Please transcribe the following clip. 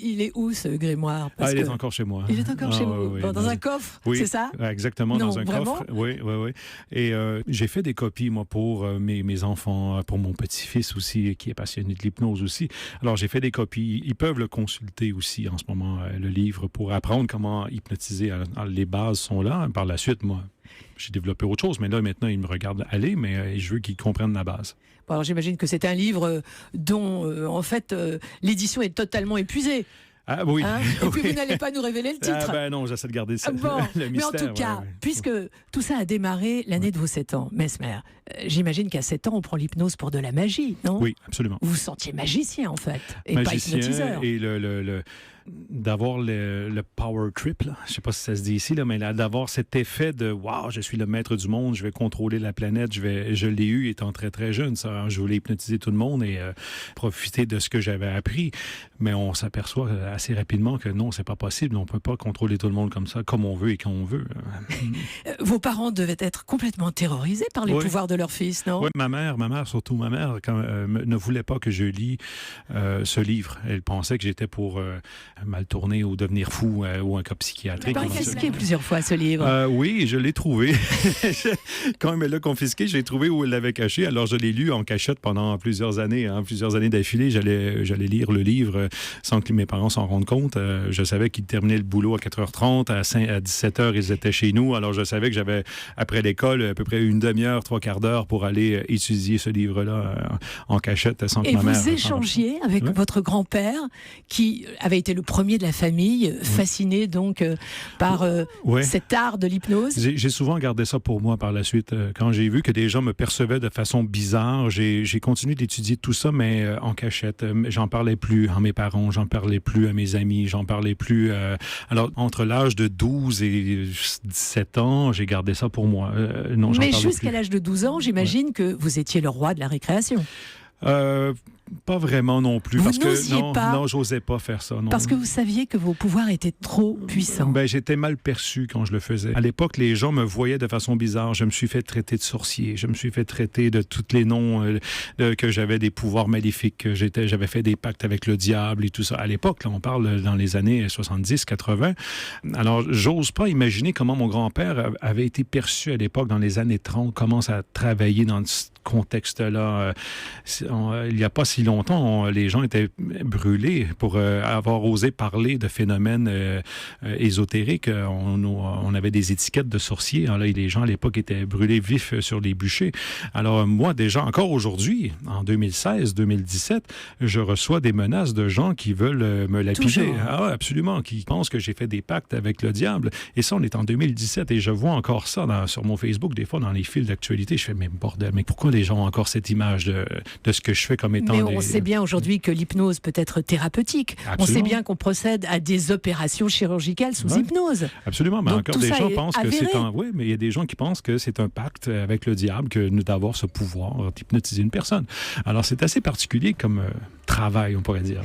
il est où ce grimoire? Il est encore chez moi. Il est encore chez vous, oui, dans un coffre, oui, c'est ça? Exactement, Non, dans un vraiment? coffre. Oui. Et j'ai fait des copies, moi, pour mes enfants, pour mon petit-fils aussi, qui est passionné de l'hypnose aussi. Alors, j'ai fait des copies. Ils peuvent le consulter aussi en ce moment, le livre, pour apprendre comment hypnotiser. Alors, les bases sont là. Par la suite, moi, j'ai développé autre chose, mais là, maintenant, ils me regardent aller, mais je veux qu'ils comprennent la base. Bon, alors j'imagine que c'est un livre dont, en fait, l'édition est totalement épuisée. Ah oui. Hein? Et puis vous n'allez pas nous révéler le titre. Ah ben non, j'essaie de garder ça, bon, le mystère. Mais en tout cas, puisque tout ça a démarré l'année de vos 7 ans, Mesmer, j'imagine qu'à 7 ans, on prend l'hypnose pour de la magie, non? Oui, absolument. Vous vous sentiez magicien, en fait, et magicien, pas hypnotiseur. Et d'avoir le power trip, là. Je ne sais pas si ça se dit ici, là, mais d'avoir cet effet de « wow, je suis le maître du monde, je vais contrôler la planète », je l'ai eu étant très, très jeune. Ça. Alors, je voulais hypnotiser tout le monde et profiter de ce que j'avais appris. Mais on s'aperçoit assez rapidement que non, c'est pas possible. On ne peut pas contrôler tout le monde comme ça, comme on veut et quand on veut. Vos parents devaient être complètement terrorisés par les pouvoirs de leur fils, non? Oui, ma mère, surtout ma mère, ne voulait pas que je lis ce livre. Elle pensait que j'étais pour mal tourner ou devenir fou ou un cas psychiatrique. Il paraît confisqué plusieurs fois ce livre. Oui, je l'ai trouvé. Quand elle me l'a confisqué, je l'ai trouvé où elle l'avait caché. Alors je l'ai lu en cachette pendant plusieurs années d'affilée. J'allais lire le livre sans que mes parents s'en rendent compte. Je savais qu'ils terminaient le boulot à 4h30. À 17h, ils étaient chez nous. Alors je savais que j'avais, après l'école, à peu près une demi-heure, 3/4 d'heure pour aller étudier ce livre-là en cachette sans que ma mère... Et vous échangiez avec votre grand-père qui avait été le premier de la famille, fasciné donc par cet art de l'hypnose. J'ai souvent gardé ça pour moi par la suite. Quand j'ai vu que des gens me percevaient de façon bizarre, j'ai continué d'étudier tout ça, mais en cachette. J'en parlais plus à mes parents, j'en parlais plus à mes amis, j'en parlais plus... Alors, entre l'âge de 12 et 17 ans, j'ai gardé ça pour moi. Non, mais jusqu'à l'âge de 12 ans, j'imagine que vous étiez le roi de la récréation. Pas vraiment non plus. Vous parce que non, j'osais pas faire ça. Non. Parce que vous saviez que vos pouvoirs étaient trop puissants. J'étais mal perçu quand je le faisais. À l'époque, les gens me voyaient de façon bizarre. Je me suis fait traiter de sorcier. Je me suis fait traiter de tous les noms, que j'avais des pouvoirs maléfiques, que j'avais fait des pactes avec le diable et tout ça. À l'époque, là, on parle dans les années 70, 80. Alors, j'ose pas imaginer comment mon grand-père avait été perçu à l'époque, dans les années 30, commence à travailler dans ce contexte-là. Il n'y a pas si longtemps, les gens étaient brûlés pour avoir osé parler de phénomènes ésotériques. On avait des étiquettes de sorciers. Alors, les gens à l'époque étaient brûlés vifs sur les bûchers. Alors moi, déjà, encore aujourd'hui, en 2016, 2017, je reçois des menaces de gens qui veulent me lapider. Ah, absolument, qui pensent que j'ai fait des pactes avec le diable. Et ça, on est en 2017 et je vois encore ça sur mon Facebook, des fois, dans les fils d'actualité. Je fais, mais bordel, mais pourquoi les gens ont encore cette image de ce que je fais comme étant... Mais on sait bien aujourd'hui que l'hypnose peut être thérapeutique. Absolument. On sait bien qu'on procède à des opérations chirurgicales sous hypnose. Absolument, mais encore des gens pensent que c'est un... Oui, mais il y a des gens qui pensent que c'est un pacte avec le diable que d'avoir ce pouvoir d'hypnotiser une personne. Alors, c'est assez particulier comme travail, on pourrait dire.